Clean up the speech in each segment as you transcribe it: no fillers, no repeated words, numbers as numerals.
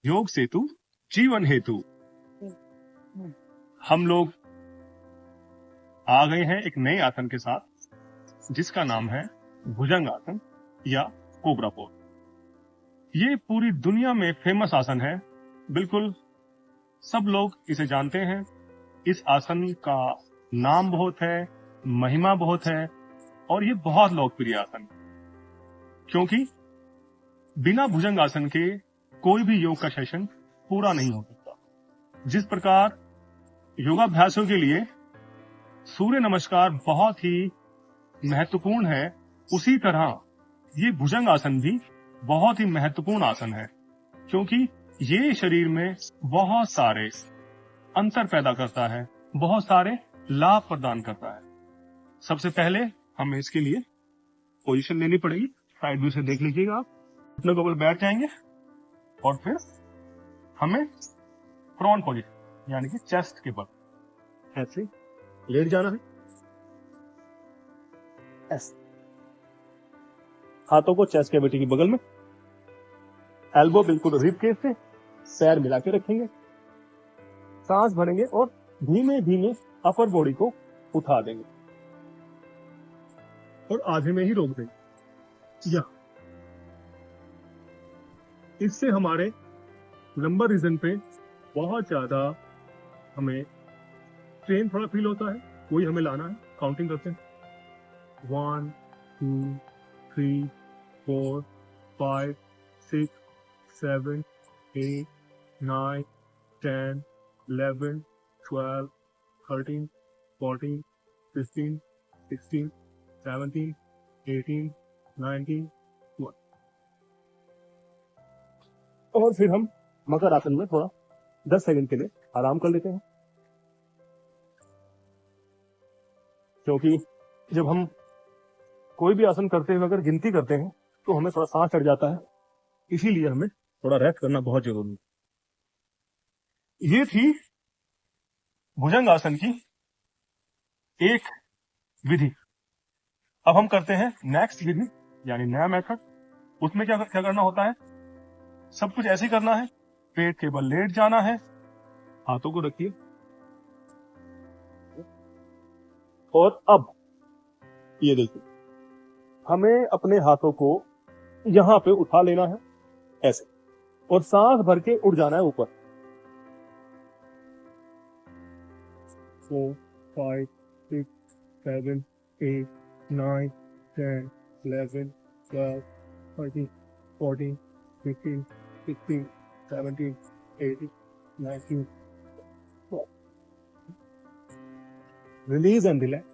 योग सेतु जीवन हेतु। हम लोग आ गए हैं एक नए आसन के साथ जिसका नाम है भुजंग आसन या कोबरा पोज। ये पूरी दुनिया में फेमस आसन है, बिल्कुल सब लोग इसे जानते हैं। इस आसन का नाम बहुत है, महिमा बहुत है और ये बहुत लोकप्रिय आसन है, क्योंकि बिना भुजंग आसन के कोई भी योग का सेशन पूरा नहीं हो सकता। जिस प्रकार योगाभ्यासों के लिए सूर्य नमस्कार बहुत ही महत्वपूर्ण है, उसी तरह ये भुजंग आसन भी बहुत ही महत्वपूर्ण आसन है, क्योंकि ये शरीर में बहुत सारे अंतर पैदा करता है, बहुत सारे लाभ प्रदान करता है। सबसे पहले हमें इसके लिए पोजीशन लेनी पड़ेगी। साइड व्यू से देख लीजिएगा, आप अपने को बैठ जाएंगे और फिर हमें प्रोन पोजीशन यानी कि चेस्ट के बल ऐसे लेट जाना है। ऐसे हाथों को चेस्ट कैविटी के बगल में, एल्बो बिल्कुल रिब केस से, पैर मिला के रखेंगे, सांस भरेंगे और धीमे धीमे अपर बॉडी को उठा देंगे और आधे में ही रोक देंगे। या इससे हमारे लंबर रीजन पे बहुत ज्यादा हमें स्ट्रेन थोड़ा फील होता है, वही हमें लाना है। काउंटिंग करते हैं, 1 2 3 4 5 6 7 8 9 10 11 12 13 14 15 16 17 18 19 20। और फिर हम मकर आसन में थोड़ा 10 सेकंड के लिए आराम कर लेते हैं, क्योंकि जब हम कोई भी आसन करते हुए अगर गिनती करते हैं तो हमें थोड़ा सांस चढ़ जाता है, इसीलिए हमें थोड़ा रेस्ट करना बहुत जरूरी है। ये थी भुजंग आसन की एक विधि। अब हम करते हैं नेक्स्ट विधि यानी नया मेथड। उसमें क्या करना होता है, सब कुछ ऐसे ही करना है। पेट के बल लेट जाना है, हाथों को रखिए और अब ये देखिए, हमें अपने हाथों को यहां पे उठा लेना है ऐसे और सांस भर के उड़ जाना है ऊपर। 4 5 6 7 8 9 10 11 12 13 14 15 16 17 18 19 12। Release and relax.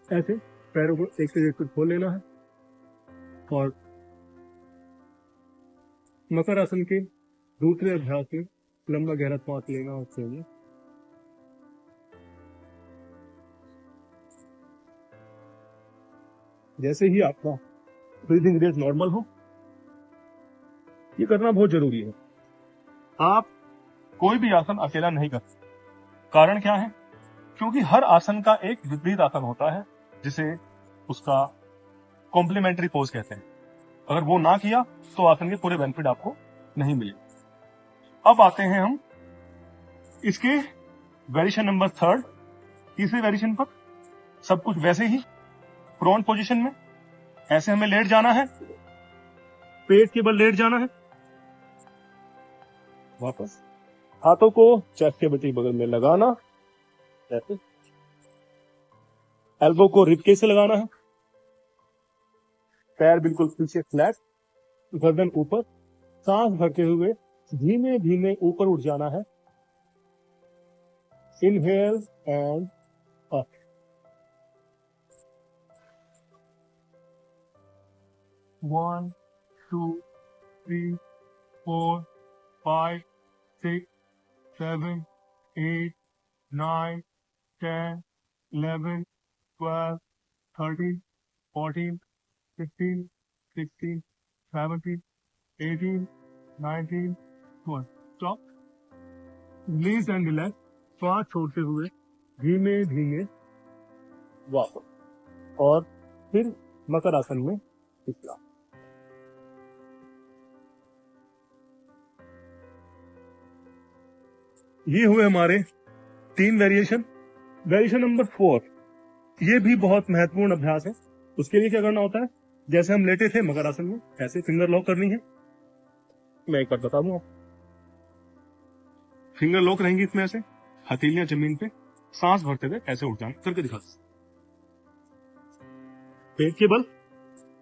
ऐसे पैरों को एक से एक खोल लेना है और मकर आसन के दूसरे अभ्यास में लंबा गहरा सांस लेना और छोड़ना। जैसे ही आपका ब्रीदिंग रेट नॉर्मल हो, ये करना बहुत जरूरी है। आप कोई भी आसन अकेला नहीं कर सकते। कारण क्या है, क्योंकि हर आसन का एक विपरीत आसन होता है जिसे उसका कॉम्प्लीमेंट्री पोज कहते हैं। अगर वो ना किया तो आसन के पूरे बेनिफिट आपको नहीं मिलेंगे। अब आते हैं हम इसके वेरिएशन नंबर 3, तीसरे वेरिएशन पर। सब कुछ वैसे ही प्रोन पोजीशन में ऐसे हमें लेट जाना है, पेट के बल लेट जाना है, वापस हाथों को चेस्ट के बगल में लगाना, ऐसे एल्बो को रिबकेज से लगाना है, पैर बिल्कुल पीछे फ्लैट, गर्दन ऊपर, सांस भरते हुए धीमे धीमे ऊपर उठ जाना है। Inhale and up. 1 2 3 4 5 6 7 8 9 10 11 12 13 14 15 16 17 18 19 20। Stop, release and relax. श्वास छोड़ते हुए धीमे धीमे वापस और फिर मकर आसन में विश्राम। ये हुए हमारे 3 वेरिएशन। वेरिएशन नंबर 4, ये भी बहुत महत्वपूर्ण अभ्यास है। उसके लिए क्या करना होता है, जैसे हम लेटे थे मकर आसन में, ऐसे फिंगर लॉक करनी है। मैं एक बार बता दूं, फिंगर लॉक रहेंगी इसमें, ऐसे हथेलियां जमीन पे, सांस भरते हुए ऐसे उठ जाना, करके दिखा। पेट के बल,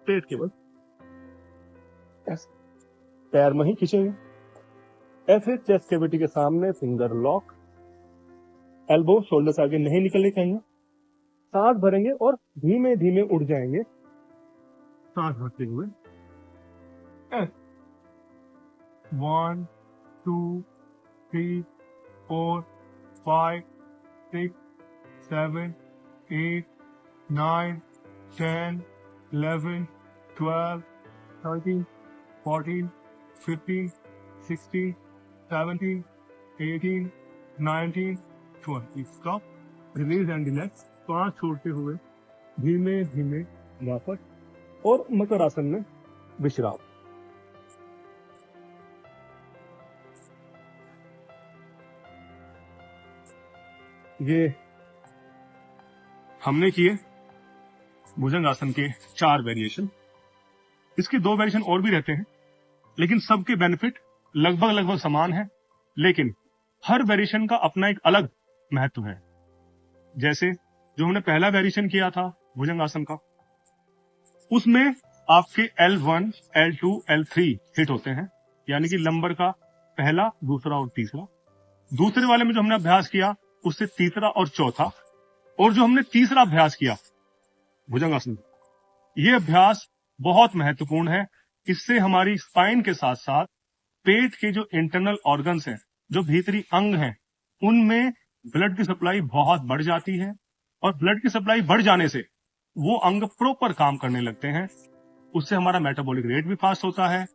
पेट के बल, ऐसे पैर में ही खींचेंगे, ऐसे चेस्ट कैविटी के सामने फिंगर लॉक, एल्बो शोल्डर से आगे नहीं निकलने चाहिए। सांस भरेंगे और धीमे धीमे उड़ जाएंगे, सांस भरते हुए। 1 2 3 4 5 6 7 8 9 10 11 12 13 14 15 16 17 18 19 20। Stop, release and relax. सांस छोड़ते हुए धीमे धीमे वापस, और मकर आसन में विश्राम। ये हमने किए भुजंग आसन के 4 वेरिएशन। इसके 2 वेरिएशन और भी रहते हैं, लेकिन सबके बेनिफिट लगभग समान है, लेकिन हर वेरिएशन का अपना एक अलग महत्व है। जैसे जो हमने पहला वेरिएशन किया था भुजंग आसन का, उसमें आपके L1, L2, L3 हिट होते हैं, यानी कि लंबर का पहला, दूसरा और तीसरा। दूसरे वाले में जो हमने अभ्यास किया उससे तीसरा और चौथा, और जो हमने तीसरा अभ्यास किया भुजंग आसन, ये अभ्यास बहुत महत्वपूर्ण है। इससे हमारी स्पाइन के साथ साथ पेट के जो इंटरनल ऑर्गन्स हैं, जो भीतरी अंग हैं, उनमें ब्लड की सप्लाई बहुत बढ़ जाती है, और ब्लड की सप्लाई बढ़ जाने से वो अंग प्रॉपर काम करने लगते हैं। उससे हमारा मेटाबॉलिक रेट भी फास्ट होता है,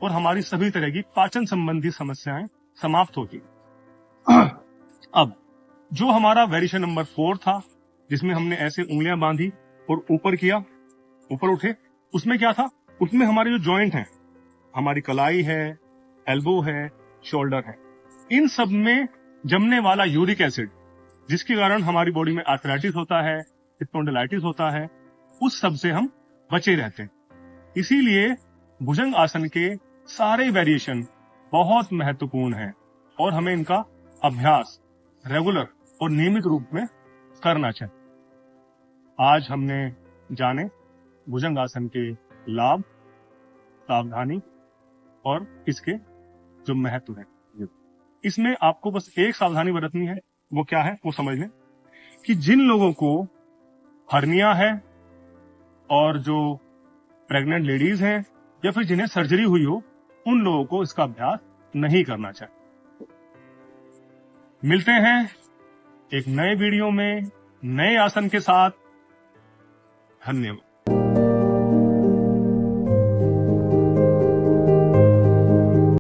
और हमारी सभी तरह की पाचन संबंधी समस्याएं समाप्त होती हैं। अब जो हमारा वेरिएशन नंबर 4 था, जिसमें हमने ऐसे उंगलियां बांधी और ऊपर किया, ऊपर उठे, उसमें क्या था, उसमें हमारे जो जॉइंट हैं, हमारी कलाई है, एल्बो है, शोल्डर है, इन सब में जमने वाला यूरिक एसिड, जिसके कारण हमारी बॉडी में आर्थराइटिस होता है, स्पॉन्डिलाइटिस होता है, उस सब से हम बचे रहते हैं। इसीलिए भुजंग आसन के सारे वेरिएशन बहुत महत्वपूर्ण हैं, और हमें इनका अभ्यास रेगुलर और नियमित रूप में करना चाहिए। आज हमने जाने भुजंग आसन के लाभ, सावधानी और इसके जो महत्व है। इसमें आपको बस एक सावधानी बरतनी है, वो क्या है वो समझ लें, कि जिन लोगों को हर्निया है, और जो प्रेग्नेंट लेडीज हैं, या फिर जिन्हें सर्जरी हुई हो, उन लोगों को इसका अभ्यास नहीं करना चाहिए। मिलते हैं एक नए वीडियो में नए आसन के साथ। धन्यवाद।